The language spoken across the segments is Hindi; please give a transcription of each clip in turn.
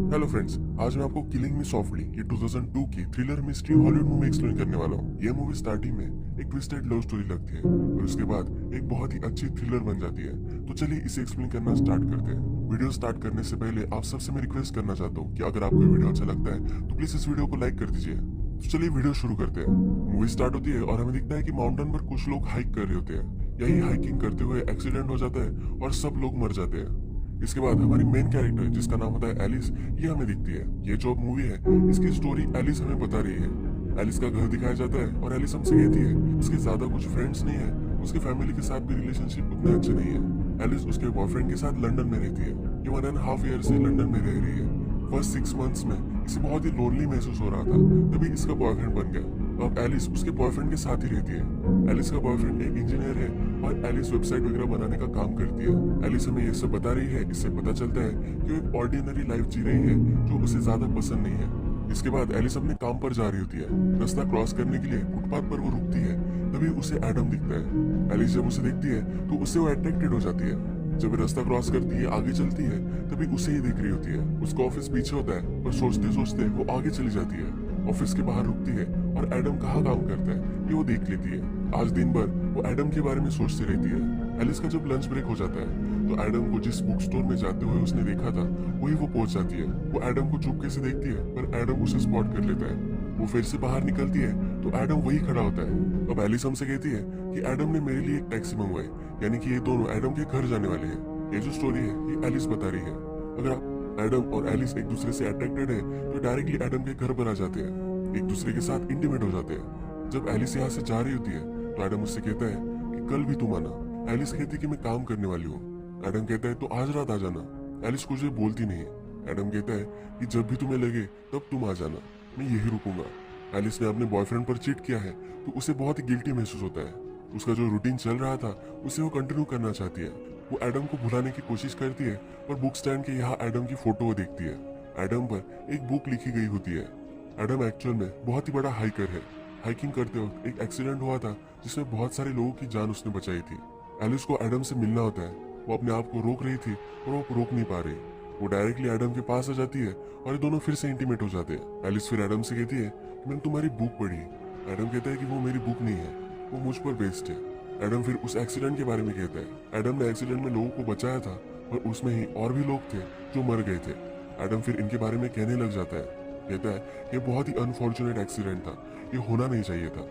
हेलो फ्रेंड्स, आज मैं आपको किलिंग मी सॉफ्टली ये 2002 की thriller mystery Hollywood movie explain करने वाला हूँ। ये मूवी स्टार्टिंग में एक ट्विस्टेड लव स्टोरी लगती है और उसके बाद एक बहुत ही अच्छी थ्रिलर बन जाती है। तो चलिए इसे एक्सप्लेन करना स्टार्ट करते हैं। वीडियो स्टार्ट करने से पहले आप सबसे मैं रिक्वेस्ट करना चाहता हूँ कि अगर आपको वीडियो अच्छा लगता है तो प्लीज इस वीडियो को लाइक कर दीजिए। तो चलिए वीडियो शुरू करते हैं। मूवी स्टार्ट होती है और हमें दिखता है कि माउंटेन पर कुछ लोग हाइक कर रहे होते हैं। यही हाइकिंग करते हुए एक्सीडेंट हो जाता है और सब लोग मर जाते हैं। इसके बाद हमारी मेन कैरेक्टर जिसका नाम होता है एलिस, ये हमें दिखती है। ये जो मूवी है इसकी स्टोरी एलिस हमें बता रही है। एलिस का घर दिखाया जाता है और एलिस हमसे कहती है उसके ज्यादा कुछ फ्रेंड्स नहीं है, उसके फैमिली के साथ भी रिलेशनशिप उतने अच्छे नहीं है। एलिस उसके बॉयफ्रेंड के साथ लंदन में रहती है। ये 1.5 ईयर से लंदन में रह रही है। फर्स्ट 6 मंथ्स में इसे बहुत ही लोनली महसूस हो रहा था, तभी इसका बॉयफ्रेंड बन गया। अब एलिस उसके बॉयफ्रेंड के साथ ही रहती है। एलिस का बॉयफ्रेंड एक इंजीनियर है और एलिस वेबसाइट वगैरह बनाने का काम करती है। एलिस हमें ये सब बता रही है, इससे पता चलता है कि वो एक ऑर्डिनरी लाइफ जी रही है जो उसे ज्यादा पसंद नहीं है। इसके बाद एलिस अपने काम पर जा रही होती है। रास्ता क्रॉस करने के लिए फुटपाथ पर वो रुकती है, तभी उसे एडम दिखता है। एलिस जब उसे देखती है तो उससे वो अट्रैक्टेड हो जाती है। जब रास्ता क्रॉस करती है, आगे चलती है, तभी उसे ही देख रही होती है। उसका ऑफिस पीछे होता है, पर सोचते सोचते वो आगे चली जाती है। ऑफिस के बाहर रुकती है और एडम कहाँ काम करता है ये वो देख लेती है। आज दिन भर वो एडम के बारे में सोचती रहती है। एलिस का जब लंच ब्रेक हो जाता है तो एडम को जिस बुक स्टोर में जाते हुए उसने देखा था वही वो पहुंच जाती है। वो एडम को चुपके से देखती है पर एडम उसे स्पॉट कर लेता है। वो फिर से बाहर निकलती है तो एडम वही खड़ा होता है। अब एलिस हमसे कहती है कि एडम ने मेरे लिए एक टैक्सी मंगवाई, यानी कि ये दोनों एडम के घर जाने वाले हैं। ये जो स्टोरी है ये एलिस बता रही है। अगर आप एडम और एलिस एक दूसरे से अट्रैक्टेड है तो डायरेक्टली एडम के घर पर आ जाते हैं, एक दूसरे के साथ इंटीमेट हो जाते हैं। जब एलिस यहाँ से जा रही होती है तो एडम उससे कहता है कि कल भी तुम आना। एलिस कहती है कि मैं काम करने वाली हूँ। एडम कहता है तो आज रात आ जाना। एलिस कुछ भी बोलती नहीं है। एडम कहता है कि जब भी तुम्हें लगे तब तुम आ जाना, मैं यही रुकूंगा। एलिस ने अपने बॉयफ्रेंड पर चीट किया है तो उसे बहुत ही गिल्टी महसूस होता है। उसका जो रूटीन चल रहा था उसे वो कंटिन्यू करना चाहती है। वो एडम को भुलाने की कोशिश करती है पर बुक स्टैंड के यहाँ एडम की फोटो वो देखती है। एडम पर एक बुक लिखी गई होती है। एडम एक्चुअल में बहुत ही बड़ा हाइकर है। हाइकिंग करते वक्त एक एक्सीडेंट हुआ था जिसमें बहुत सारे लोगों की जान उसने बचाई थी। एलिस को एडम से मिलना होता है। वो अपने आप को रोक रही थी और वो रोक नहीं पा रही। वो डायरेक्टली एडम के पास आ जाती है और ये दोनों फिर से इंटीमेट हो जाते हैं। एलिस फिर एडम से कहती है कि मैंने तुम्हारी बुक पढ़ी। एडम कहता है कि वो मेरी बुक नहीं है, वो मुझ पर बेस्ड है। एडम फिर उस एक्सीडेंट के बारे में कहता है। एडम ने एक्सीडेंट में लोगों को बचाया था और उसमें ही और भी लोग थे जो मर गए थे। एडम फिर इनके बारे में कहने लग जाता है, कहता है ये बहुत ही अनफॉर्चुनेट एक्सीडेंट था, ये होना नहीं चाहिए था।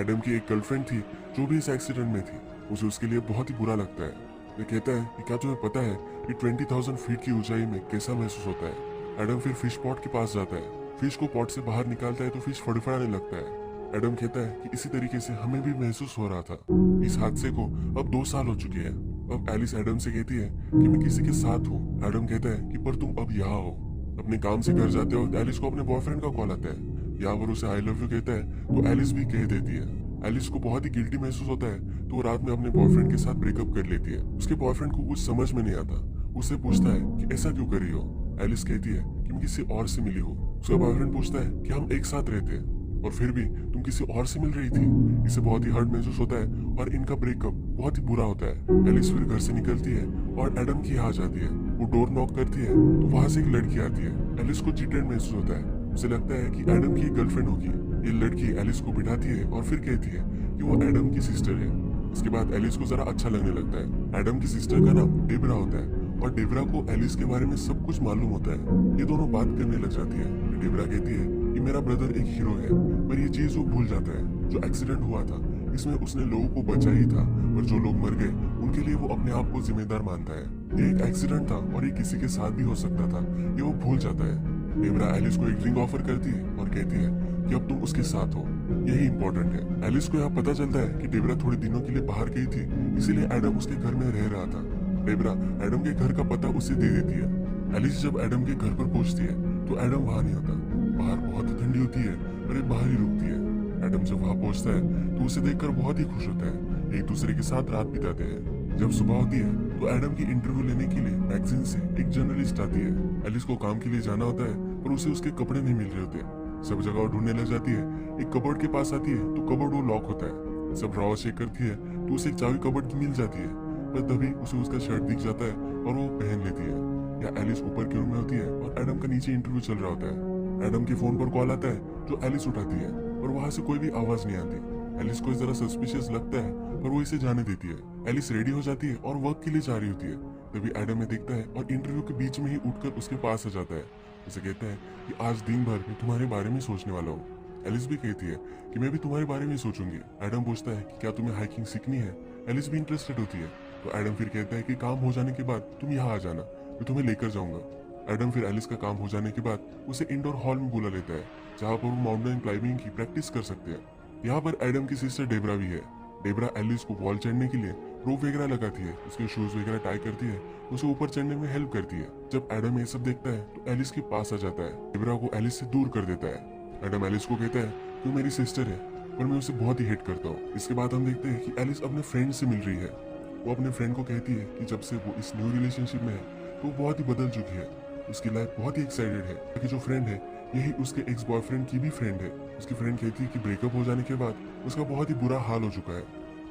एडम की एक गर्लफ्रेंड थी जो भी इस एक्सीडेंट में थी, उसे उसके लिए बहुत ही बुरा लगता है। वो कहता है कि क्या तुम्हें पता है कि 20,000 फीट की ऊंचाई में कैसा महसूस होता है। एडम फिर फिश पॉट के पास जाता है। फिश को पॉट से बाहर निकालता है तो फिश फड़फड़ाने लगता है। एडम कहता है कि इसी तरीके से हमें भी महसूस हो रहा था। इस हादसे को अब 2 साल हो चुके हैं। अब एलिस एडम से कहती है कि मैं किसी के साथ हूँ। एडम कहता है कि पर तुम अब यहाँ हो। अपने काम से घर जाते वक्त एलिस को अपने बॉयफ्रेंड का कॉल आता है। यहाँ पर उसे आई लव यू कहता है तो एलिस भी कह देती है। एलिस को बहुत ही गिल्टी महसूस होता है तो वो रात में अपने बॉयफ्रेंड के साथ ब्रेकअप कर लेती है। उसके बॉयफ्रेंड को कुछ समझ में नहीं आता। उससे पूछता है कि ऐसा क्यों कर रही हो। एलिस कहती है कि मैं किसी और से मिली हूँ। उसका बॉयफ्रेंड पूछता है कि हम एक साथ रहते हैं और फिर भी तुम किसी और से मिल रही थी। इसे बहुत ही हर्ट महसूस होता है और इनका ब्रेकअप बहुत ही बुरा होता है। एलिस फिर घर से निकलती है और एडम की यहाँ आ जाती है। वो डोर नॉक करती है तो वहां से एक लड़की आती है। एलिस को चीटेड महसूस होता है। उसे लगता है कि एडम की गर्लफ्रेंड होगी। ये लड़की एलिस को बिठाती है और फिर कहती है कि वो एडम की सिस्टर है। इसके बाद एलिस को जरा अच्छा लगने लगता है। एडम की सिस्टर का नाम डेबरा होता है और डेबरा को एलिस के बारे में सब कुछ मालूम होता है। ये दोनों बात करने लग जाती है। डेबरा कहती है कि मेरा ब्रदर एक हीरो है, पर ये चीज वो भूल जाता है। जो एक्सीडेंट हुआ था इसमें उसने लोगों को बचा ही था, पर जो लोग मर गए उनके लिए वो अपने आप को जिम्मेदार मानता है। ये एक एक्सीडेंट था और ये किसी के साथ भी हो सकता था, ये वो भूल जाता है। डेबरा एलिस को एक रिंग ऑफर करती है और कहती है कि अब तुम उसके साथ हो, यही इंपॉर्टेंट है। एलिस को यहाँ पता चलता है कि डेबरा थोड़े दिनों के लिए बाहर गई थी, इसीलिए एडम उसके घर में रह रहा था। डेबरा एडम के घर का पता उसे दे देती है। एलिस जब एडम के घर पर पहुंचती है तो एडम वहां नहीं होता। बाहर बहुत ही ठंडी होती है और ये बाहर ही रुकती है। एडम जब वहां पहुंचता है तो उसे देखकर बहुत ही खुश होता है। एक दूसरे के साथ रात बिताते हैं। जब सुबह होती है तो एडम की इंटरव्यू लेने के लिए मैगजीन से एक जर्नलिस्ट आती है। एलिस को काम के लिए जाना होता है पर उसे उसके कपड़े नहीं मिल रहे होते। सब जगह वो ढूंढने लग जाती है। एक कबर्ड के पास आती है तो कबर्ड वो लॉक होता है। सब ड्रॉवर चेक करती है तो उसे एक चाबी कबर्ड की मिल जाती है, पर तभी उसे उसका शर्ट दिख जाता है और वो पहन लेती है। या एलिस ऊपर के रूम में होती है और एडम का नीचे इंटरव्यू चल रहा होता है। एडम के फोन पर कॉल आता है जो एलिस उठाती है और वहां से कोई भी आवाज नहीं आती। एलिस को जरा सस्पिशियस लगता है पर वो इसे जाने देती है। एलिस रेडी हो जाती है और वर्क के लिए जा रही होती है। तभी एडम में देखता है और इंटरव्यू के बीच में ही उठकर उसके पास आ जाता है। उसे कहता है कि आज दिन भर मैं तुम्हारे बारे में सोचने वाला हूँ। एलिस भी कहती है कि मैं भी तुम्हारे बारे में सोचूंगी। एडम पूछता है कि क्या तुम्हें हाइकिंग सीखनी है। एलिस भी इंटरेस्टेड होती है। तो एडम फिर कहता है कि काम हो जाने के बाद तुम यहाँ आ जाना, मैं तुम्हें लेकर जाऊंगा। एडम फिर एलिस का काम हो जाने के बाद उसे इंडोर हॉल में बुला लेता है जहाँ पर वो माउंटेन क्लाइंबिंग की प्रैक्टिस कर सकते हैं। यहाँ पर एडम की सिस्टर डेबरा भी है। डेबरा एलिस को वॉल चढ़ने के लिए रोप वगैरह लगाती है, उसके शूज वगैरह टाई करती है, उसे ऊपर चढ़ने में हेल्प करती है। जब एडम ये सब देखता है तो एलिस के पास आ जाता है। डेबरा को एलिस से दूर कर देता है। एडम एलिस को कहता है कि वो मेरी सिस्टर है पर मैं उसे बहुत ही हेट करता हूँ। इसके बाद हम देखते हैं कि एलिस अपने फ्रेंड से मिल रही है। वो अपने फ्रेंड को कहती है कि जब से वो इस न्यू रिलेशनशिप में है तो वो बहुत ही बदल चुकी है। उसकी लाइफ बहुत ही एक्साइटेड है कि जो फ्रेंड है यही उसके एक्स बॉयफ्रेंड की भी फ्रेंड है। उसकी फ्रेंड कहती है कि ब्रेकअप हो जाने के बाद उसका बहुत ही बुरा हाल हो चुका है।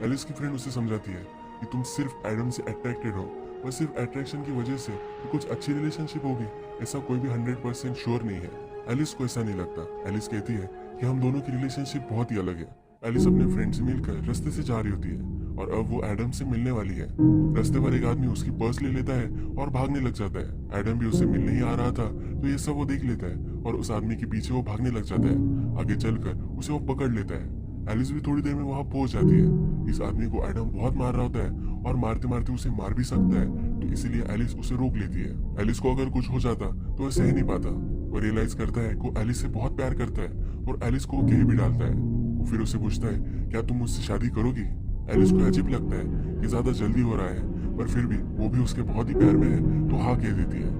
एलिस की फ्रेंड उसे समझाती है कि तुम सिर्फ एडम से अट्रैक्टेड हो और सिर्फ अट्रैक्शन की वजह से कुछ अच्छी रिलेशनशिप होगी ऐसा कोई भी 100% श्योर नहीं है। एलिस को ऐसा नहीं लगता। एलिस कहती है कि हम दोनों की रिलेशनशिप बहुत ही अलग है। एलिस अपने फ्रेंड से मिलकर रास्ते से जा रही होती है और अब वो एडम से मिलने वाली है। रास्ते पर एक आदमी उसकी पर्स ले लेता है और भागने लग जाता है। एडम भी उससे मिलने ही आ रहा था तो ये सब वो देख लेता है और उस आदमी के पीछे वो भागने लग जाता है। आगे चलकर उसे वो पकड़ लेता है। एलिस भी थोड़ी देर में वहां पहुंच जाती है। इस आदमी को एडम बहुत मार रहा होता है और मारते मारते उसे मार भी सकता है, तो इसीलिए एलिस उसे रोक लेती है। एलिस को अगर कुछ हो जाता तो वह सह नहीं पाता। वो रियलाइज करता है कि एलिस से बहुत प्यार करता है और एलिस को कह भी डालता है। वो फिर उसे पूछता है क्या तुम मुझसे शादी करोगी। एलिस को अजीब लगता है कि ज्यादा जल्दी हो रहा है पर फिर भी वो भी उसके बहुत ही प्यार में है तो हाँ कह देती है।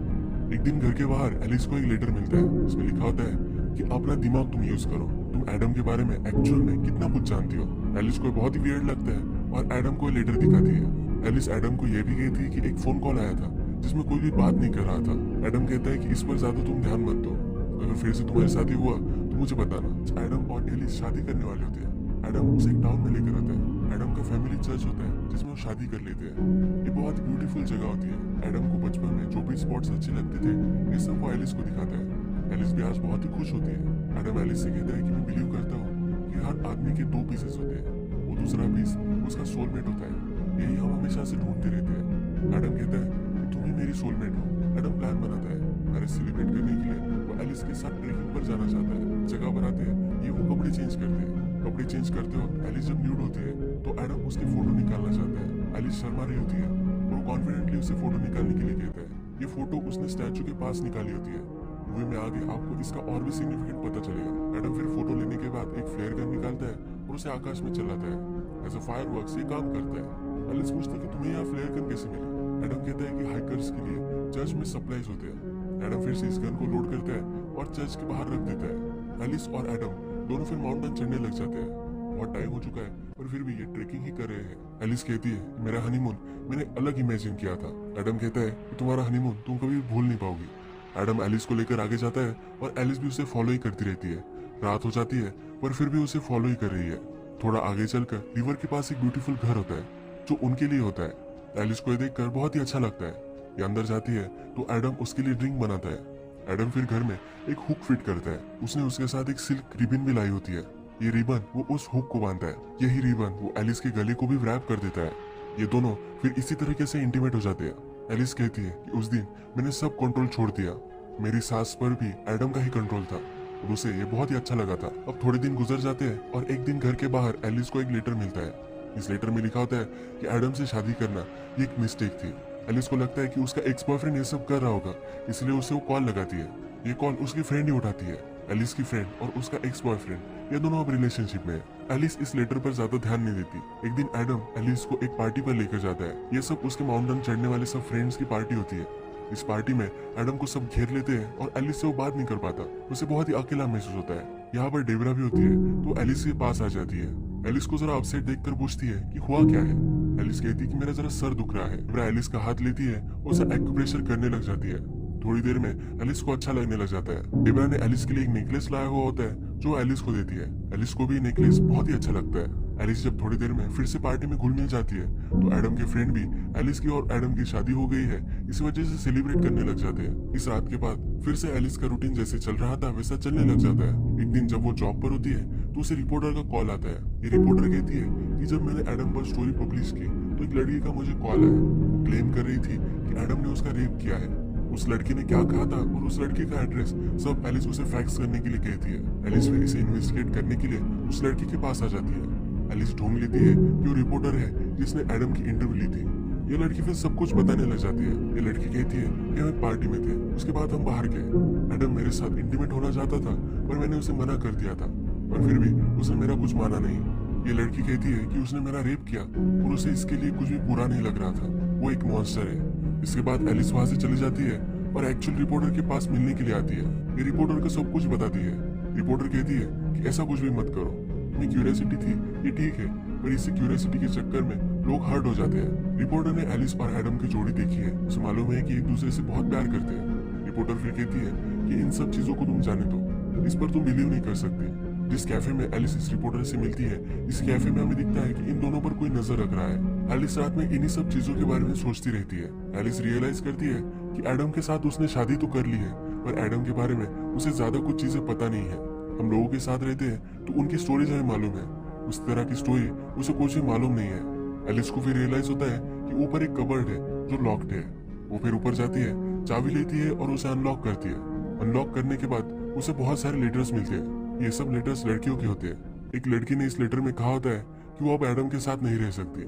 एक दिन घर के बाहर एलिस को एक लेटर मिलता है। उसमें लिखा होता है कि अपना दिमाग तुम यूज करो, तुम एडम के बारे में एक्चुअल में कितना कुछ जानती हो। एलिस को बहुत ही वियर्ड लगता है और एडम को लेटर दिखाती है। एलिस एडम को यह भी कहती है कि एक फोन कॉल आया था जिसमें कोई भी बात नहीं कर रहा था। एडम कहता है कि इस पर ज्यादा तुम ध्यान मत दो, अगर फिर से तुम्हारी शादी हुआ तो मुझे बताना। एडम और एलिस शादी करने वाले होते हैं। एडम उसे एक टाउन में लेकर आता है। एडम का फैमिली चर्च होता है जिसमें वो शादी कर लेते हैं। ये बहुत ब्यूटीफुल जगह होती है। एडम को बचपन में जो भी स्पॉट्स अच्छे लगते थे ये सब वो एलिस को दिखाता है। एलिस भी आज बहुत ही खुश होती है। एडम एलिस से कहता है कि मैं बिलीव करता हूँ कि हर आदमी के दो पीसेस होते हैं, वो दूसरा पीस उसका सोलमेट होता है, यही हम हमेशा से ढूंढते रहते हैं। एडम कहता है कि तुम ही मेरी सोलमेट हो। एडम प्लान बनाता है। मैरिज सेलिब्रेट करने के लिए वो एलिस के साथ ट्रेकिंग पर जाना चाहता है। जगह पर आते हैं ये वो कपड़े चेंज करते हैं। कपड़े चेंज करते वक्त एलिस जब न्यूड होती है तो एडम उसकी फोटो निकालना चाहता है। एलिस शर्मा रही होती है और वो कॉन्फिडेंटली उसे फोटो निकालने के लिए कहता है। ये फोटो उसने स्टैचू के पास निकाली होती है। मूवी में आगे आपको इसका और भी सिग्निफिकेंट पता चलेगा। एडम फिर फोटो लेने के बाद एक फ्लेयर गन निकालता है और उसे आकाश में चलाता है। एज अ फायरवर्क्स ये काम करता है। एलिस पूछती है कि तुम्हें यहाँ फ्लेयर गन कैसे मिली। एडम कहता है कि हाइकर्स के लिए चर्च में सप्लाईज होते हैं। एडम फिर से इस गन को लोड करता है और चर्च के बाहर रख देता है। एलिस और एडम दोनों फिर माउंटेन चढ़ने लग जाते हैं। बहुत टाइम हो चुका है पर फिर भी ये ट्रेकिंग ही कर रहे हैं। एलिस कहती है मेरा हनीमून मैंने अलग इमेजिन किया था। एडम कहता है कि तुम्हारा हनीमून तुम कभी भूल नहीं पाओगी। एडम एलिस को लेकर आगे जाता है और एलिस भी उसे फॉलो ही करती रहती है। रात हो जाती है पर फिर भी उसे फॉलो ही कर रही है। थोड़ा आगे चलकर रिवर के पास एक ब्यूटीफुल घर होता है जो उनके लिए होता है। एलिस को देखकर बहुत ही अच्छा लगता है। ये अंदर जाती है तो एडम उसके लिए ड्रिंक बनाता है। एडम फिर घर में एक हुक फिट करता है। उसने उसके साथ एक सिल्क रिबन भी लाई होती है। ये रिबन वो उस हुक को बांधता है। यही रिबन वो एलिस के गले को भी रैप कर देता है। ये दोनों फिर इसी तरीके से इंटीमेट हो जाते हैं। एलिस कहती है कि उस दिन मैंने सब कंट्रोल छोड़ दिया, मेरी सांस पर भी एडम का ही कंट्रोल था और उसे ये बहुत ही अच्छा लगा था। अब थोड़े दिन गुजर जाते हैं और एक दिन घर के बाहर एलिस को एक लेटर मिलता है। इस लेटर में लिखा होता है कि एडम से शादी करना ये एक मिस्टेक थी। एलिस को लगता है कि उसका एक्स बॉयफ्रेंड ये सब कर रहा होगा, इसलिए उसे वो कॉल लगाती है। ये कॉल उसकी फ्रेंड ही उठाती है। एलिस की फ्रेंड और उसका एक्स बॉयफ्रेंड ये दोनों अब रिलेशनशिप में है। एलिस इस लेटर पर ज्यादा ध्यान नहीं देती। एक दिन एडम एलिस को एक पार्टी पर लेकर जाता है। ये सब उसके माउंटेन चढ़ने वाले सब फ्रेंड्स की पार्टी होती है। इस पार्टी में एडम को सब घेर लेते हैं और एलिस से वो बात नहीं कर पाता। उसे बहुत ही अकेला महसूस होता है। यहाँ पर डेबरा भी होती है तो एलिस के पास आ जाती है। एलिस को जरा अपसेट देखकर पूछती है कि हुआ क्या है। एलिस कहती है कि मेरा जरा सर दुख रहा है। डेबरा एलिस का हाथ लेती है और उसे एक्यूप्रेशर करने लग जाती है। थोड़ी देर में एलिस को अच्छा लगने लग जाता है। डेबरा ने एलिस के लिए एक नेकलेस लाया हुआ होता है जो एलिस को देती है। एलिस को भी नेकलेस बहुत ही अच्छा लगता है। एलिस जब थोड़ी देर में फिर से पार्टी में घुल मिल जाती है तो एडम के फ्रेंड भी एलिस की और एडम की शादी हो गई है इस वजह से सेलिब्रेट करने लग जाते हैं। इस रात के बाद फिर से एलिस का रूटीन जैसे चल रहा था वैसा चलने लग जाता है। एक दिन जब वो जॉब पर होती है तो उसे रिपोर्टर का कॉल आता है। ये रिपोर्टर कहती है कि जब मैंने एडम पर स्टोरी पब्लिश की तो एक लड़की का मुझे कॉल आया। वो क्लेम कर रही थी कि एडम ने उसका रेप किया है। उस लड़की ने क्या कहा था और उस लड़की का एड्रेस सब एलिस उसे फैक्स करने के लिए कहती है। एलिस फिर इसे इन्वेस्टिगेट करने के लिए उस लड़की के पास आ जाती है। एलिस ढूंढ लेती है कि वो रिपोर्टर है जिसने एडम की इंटरव्यू ली थी। ये लड़की फिर सब कुछ बताने लग जाती है। ये लड़की कहती है कि हम एक पार्टी में थे, उसके बाद हम बाहर गए। एडम मेरे साथ इंटीमेट होना चाहता था पर मैंने उसे मना कर दिया था, पर फिर भी उसने मेरा कुछ माना नहीं। ये लड़की कहती है कि उसने मेरा रेप किया और उसे इसके लिए कुछ भी बुरा नहीं लग रहा था, वो एक मॉन्स्टर है। इसके बाद एलिस वहां से चली जाती है और एक्चुअल रिपोर्टर के पास मिलने के लिए आती है। ये रिपोर्टर को सब कुछ बताती है। रिपोर्टर कहती है कि ऐसा कुछ भी मत करो, अपनी क्यूरियोसिटी थी ये ठीक है, पर इसी क्यूरियोसिटी के चक्कर में लोग हर्ट हो जाते हैं। रिपोर्टर ने एलिस और एडम की जोड़ी देखी है, उसे मालूम है कि एक दूसरे से बहुत प्यार करते हैं। रिपोर्टर फिर कहती है कि इन सब चीजों को तुम जाने दो, इस पर तुम बिलीव नहीं कर सकते। जिस कैफे में एलिस इस रिपोर्टर से मिलती है, इस कैफे में हमें दिखता है कि इन दोनों पर कोई नजर रख रहा है। एलिस रात में इन्हीं सब चीजों के बारे में सोचती रहती है। एलिस रियलाइज करती है कि एडम के साथ उसने शादी तो कर ली है, पर एडम के बारे में उसे ज्यादा कुछ चीजें पता नहीं है। हम लोगों के साथ रहते हैं तो उनकी स्टोरीज हमें मालूम है, उस तरह की स्टोरी उसे कुछ भी मालूम नहीं है। एलिस को फिर रियलाइज होता है कि ऊपर एक कबर्ड है जो लॉक्ड है। वो फिर ऊपर जाती है, चाबी लेती है और उसे अनलॉक करती है। अनलॉक करने के बाद उसे बहुत सारे लेटर्स मिलते हैं। ये सब लेटर्स लड़कियों के होते हैं। एक लड़की ने इस लेटर में कहा होता है कि वो अब एडम के साथ नहीं रह सकती।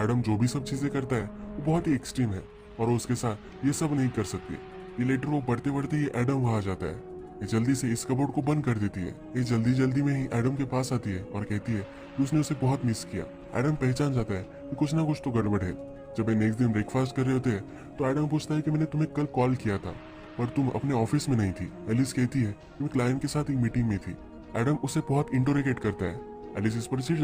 एडम जो भी सब चीजें करता है वो बहुत ही एक्सट्रीम है और वो उसके साथ ये सब नहीं कर सकती। ये लेटर वो पढ़ते पढ़ते ही एडम वहां आ जाता है। ये जल्दी से इस कबोर्ड को बंद कर देती है। ये जल्दी जल्दी में ही एडम के पास आती है और कहती है कि उसने उसे बहुत मिस किया। एडम पहचान जाता है कि कुछ ना कुछ तो गड़बड़ है। जब ये नेक्स्ट दिन ब्रेकफास्ट कर रहे होते हैं तो एडम पूछता है कि मैंने तुम्हें कल कॉल किया था पर तुम अपने ऑफिस में नहीं थी। एलिस कहती है कि मैं क्लाइंट के साथ एक मीटिंग में थी। एडम उसे बहुत इंटरोगेट करता है। एलिस इस पर चिढ़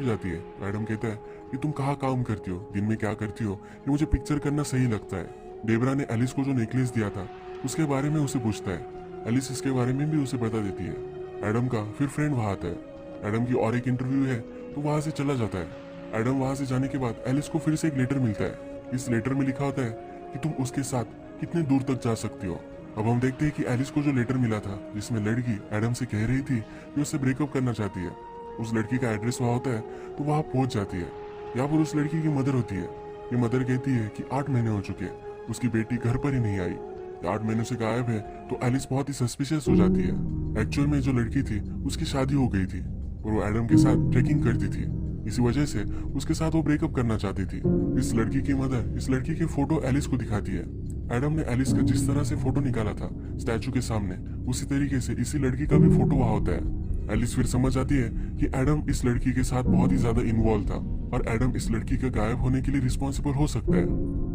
जाती है। एडम कहता है कि तुम कहाँ काम करती हो, दिन में क्या करती हो, ये मुझे पिक्चर करना सही लगता है। डेबरा ने एलिस को जो नेकलेस दिया था उसके बारे में उसे पूछता है। एलिस इसके बारे में भी उसे बता देती है। एडम का फिर फ्रेंड वहां आता है। एडम की और एक इंटरव्यू है तो वहां से चला जाता है। एडम वहां से जाने के बाद एलिस को फिर से एक लेटर मिलता है। इस लेटर में लिखा होता है कि तुम उसके साथ कितने दूर तक जा सकती हो। अब हम देखते हैं कि एलिस को जो लेटर मिला था जिसमें लड़की एडम से कह रही थी कि उससे ब्रेकअप करना चाहती है, उस लड़की का एड्रेस वहां होता है तो वहां पहुंच जाती है। यहाँ पर उस लड़की की मदर होती है। ये मदर कहती है कि 8 महीने हो चुके हैं, उसकी बेटी घर पर ही नहीं आई, 8 महीनों से गायब है। तो एलिस बहुत ही सस्पिशियस हो जाती है। एक्चुअल में जो लड़की थी उसकी शादी हो गई थी और वो एडम के साथ ट्रैकिंग करती थी, इसी वजह से उसके साथ वो ब्रेकअप करना चाहती थी। इस लड़की की मदर इस लड़की की फोटो एलिस को दिखाती है। एडम ने एलिस का जिस तरह से फोटो निकाला था स्टैचू के सामने, उसी तरीके से इसी लड़की का भी फोटो वहां होता है। एलिस फिर समझ आती है कि एडम इस लड़की के साथ बहुत ही ज्यादा इन्वॉल्व था और एडम इस लड़की के गायब होने के लिए रिस्पॉन्सिबल हो सकता है।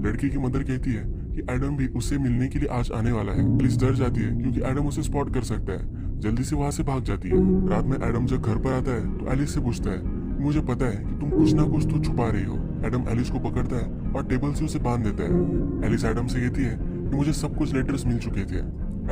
लड़की की मदर कहती है कि एडम भी उससे मिलने के लिए आज आने वाला है। एलिस डर जाती है क्योंकि एडम उसे स्पॉट कर सकता है। जल्दी से वहां से भाग जाती है। रात में एडम जब घर पर आता है तो एलिस से पूछता है, मुझे पता है कि तुम कुछ ना कुछ तो छुपा रही हो। एडम एलिस को पकड़ता है और टेबल से उसे बांध देता है। एलिस एडम से कहती है कि मुझे सब कुछ लेटर्स मिल चुके थे।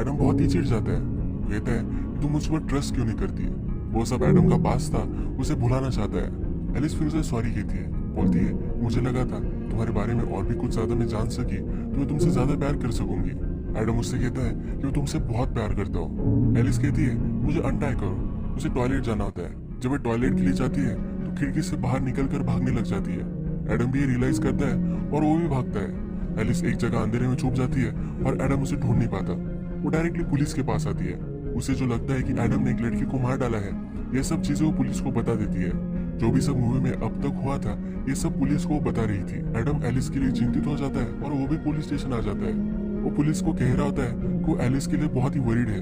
एडम बहुत ही चिढ़ जाता है, कहता है कि तुम मुझ पर ट्रस्ट क्यों नहीं करती। वो सब एडम का पास था, उसे भुलाना चाहता है। एलिस फिर उसे सॉरी कहती है, बोलती है मुझे लगा था तुम्हारे बारे में और भी कुछ ज्यादा मैं जान सकी तो मैं तुमसे ज्यादा प्यार कर सकूंगी। एडम उससे कहता है कि वो तुमसे बहुत प्यार करता हो। एलिस कहती है मुझे अनटाई करो, उसे टॉयलेट जाना होता है। जब वो टॉयलेट के लिए जाती है तो खिड़की से बाहर निकलकर भागने लग जाती है। एडम भी ये रियलाइज करता है और वो भी भागता है। एलिस एक जगह अंधेरे में छुप जाती है और एडम उसे ढूंढ नहीं पाता। वो डायरेक्टली पुलिस के पास आती है। उसे जो लगता है कि एडम ने एक लड़की को मार डाला है, ये सब चीजें वो पुलिस को बता देती है। जो भी सब मूवी में अब तक हुआ था ये सब पुलिस को बता रही थी। एडम एलिस के लिए चिंतित हो जाता है और वो भी पुलिस स्टेशन आ जाता है। वो पुलिस को कह रहा होता है कि वो एलिस के लिए बहुत ही वरीड है,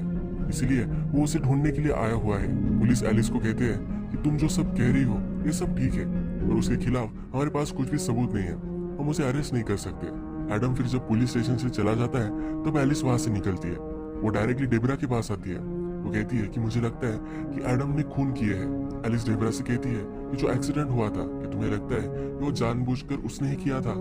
इसलिए वो उसे ढूंढने के लिए आया हुआ है। पुलिस एलिस को कहते हैं कि तुम जो सब कह रही हो ये सब ठीक है और उसके खिलाफ हमारे पास कुछ भी सबूत नहीं है, हम उसे अरेस्ट नहीं कर सकते। एडम फिर जब पुलिस स्टेशन से चला जाता है तब एलिस वहां से निकलती है। वो डायरेक्टली डेबरा के पास आती है। वो कहती है कि मुझे लगता है कि एडम ने खून किए है। एलिस डेबरा से कहती है कि जो एक्सीडेंट हुआ था कि तुम्हें लगता है कि वो जानबूझकर उसने ही किया था।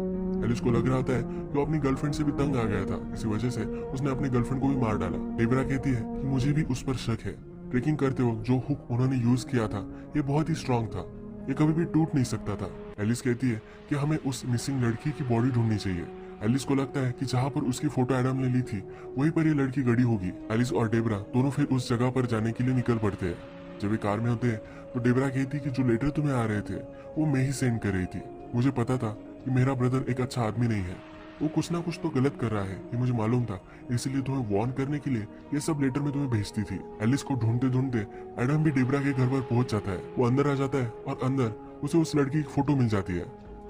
एलिस को लग रहा होता है कि वो अपनी गर्लफ्रेंड से भी तंग आ गया था, इसी वजह से उसने अपनी गर्लफ्रेंड को भी मार डाला। डेबरा कहती है कि मुझे भी उस पर शक है। ट्रेकिंग करते वक्त जो हुक उन्होंने यूज किया था ये बहुत ही स्ट्रांग था, ये कभी भी टूट नहीं सकता था। एलिस कहती है कि हमें उस मिसिंग लड़की की बॉडी ढूंढनी चाहिए। एलिस को लगता है कि जहाँ पर उसकी फोटो एडम ने ली थी वहीं पर ये लड़की गड़ी होगी। एलिस और डेबरा दोनों फिर उस जगह पर जाने के लिए निकल पड़ते हैं। जब वे कार में होते हैं तो डेबरा कहती है कि जो लेटर तुम्हें आ रहे थे वो मैं ही सेंड कर रही थी। मुझे पता था कि मेरा ब्रदर एक अच्छा आदमी नहीं है, वो कुछ ना कुछ तो गलत कर रहा है, ये मुझे मालूम था, इसलिए तुम्हें वार्न करने के लिए ये सब लेटर में तुम्हें भेजती थी। एलिस को ढूंढते ढूंढते एडम भी डेबरा के घर पर पहुंच जाता है। वो अंदर आ जाता है और अंदर उसे उस लड़की की फोटो मिल जाती है।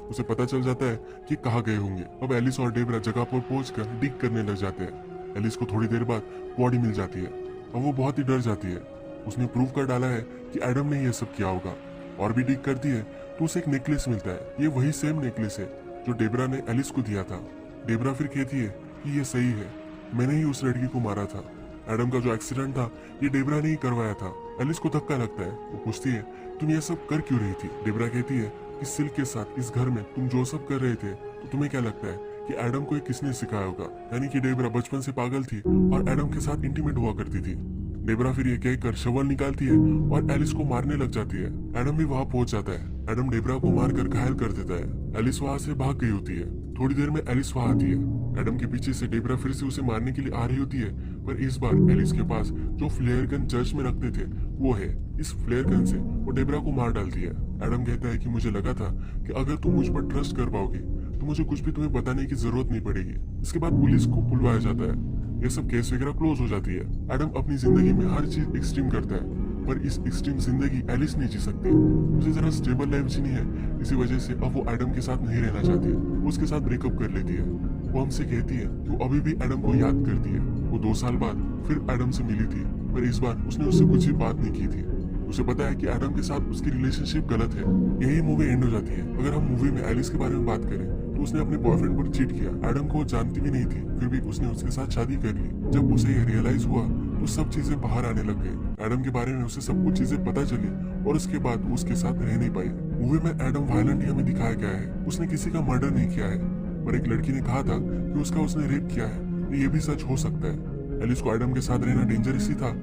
उसे पता चल जाता है कि कहाँ गए होंगे। अब एलिस और डेबरा जगह पर पहुंचकर डिग करने लग जाते हैं। एलिस को थोड़ी देर बाद बॉडी मिल जाती है और वो बहुत ही डर जाती है। उसने प्रूव कर डाला है कि एडम ने ये सब किया होगा। और भी डिग करती है तो उसे एक नेकलेस मिलता है। ये वही सेम नेकलेस है जो डेबरा ने एलिस को दिया था। डेबरा फिर कहती है कि ये सही है, मैंने ही उस लड़की को मारा था। एडम का जो एक्सीडेंट था ये डेबरा ने ही करवाया था। एलिस को धक्का लगता है। वो पूछती है तुम ये सब कर क्यों रही थी। डेबरा कहती है कि सिल्क के साथ इस घर में तुम जो सब कर रहे थे तो तुम्हें क्या लगता है कि एडम को ये किसने सिखाया होगा। यानी कि डेबरा बचपन से पागल थी और एडम के साथ इंटीमेट हुआ करती थी। डेबरा फिर ये कहकर शवल निकालती है और एलिस को मारने लग जाती है। एडम भी वहां पहुंच जाता है। एडम डेबरा को मारकर घायल कर देता है। एलिस वहां से भाग गई होती है। थोड़ी देर में एलिस वहां आती है। एडम के पीछे से डेबरा फिर से उसे मारने के लिए आ रही होती है, पर इस बार एलिस के पास जो फ्लेयर गन चर्च में रखते थे वो है। इस फ्लेयर गन से वो डेबरा को मार डालती है। एडम कहता है कि मुझे लगा था कि अगर तुम मुझ पर ट्रस्ट कर पाओगे तो मुझे कुछ भी तुम्हें बताने की जरूरत नहीं पड़ेगी। इसके बाद पुलिस को बुलवाया जाता है। ये सब केस वगैरह क्लोज हो जाती है। एडम अपनी जिंदगी में हर चीज एक्सट्रीम करता है, पर इस एक्सट्रीम जिंदगी एलिस नहीं जी सकती। उसे जरा स्टेबल लाइफ जीनी है, इसी वजह से अब वो एडम के साथ नहीं रहना चाहती। वो उसके साथ ब्रेकअप कर लेती है। वो हमसे कहती है कि वो अभी भी एडम को याद करती है। वो 2 साल बाद फिर एडम से मिली थी, पर इस बार उसने उससे कुछ भी बात नहीं की थी। उसे पता है कि एडम के साथ उसकी रिलेशनशिप गलत है। यही मूवी एंड हो जाती है। अगर हम मूवी में एलिस के बारे में बात करें तो उसने अपने बॉयफ्रेंड पर चीट किया। एडम को वो जानती भी नहीं थी, फिर भी उसने उसके साथ शादी कर ली। जब उसे ये रियलाइज हुआ तो सब चीजें बाहर आने लग गई। एडम के बारे में उसे सब कुछ चीजें पता चली और उसके बाद वो उसके साथ रह नहीं पाई। मूवी में एडम वायलेंट हमें दिखाया गया है। उसने किसी का मर्डर नहीं किया है, पर एक लड़की ने कहा था कि उसका उसने रेप किया है। ये भी सच हो सकता है। एलिस को एडम के साथ रहना डेंजरस ही था।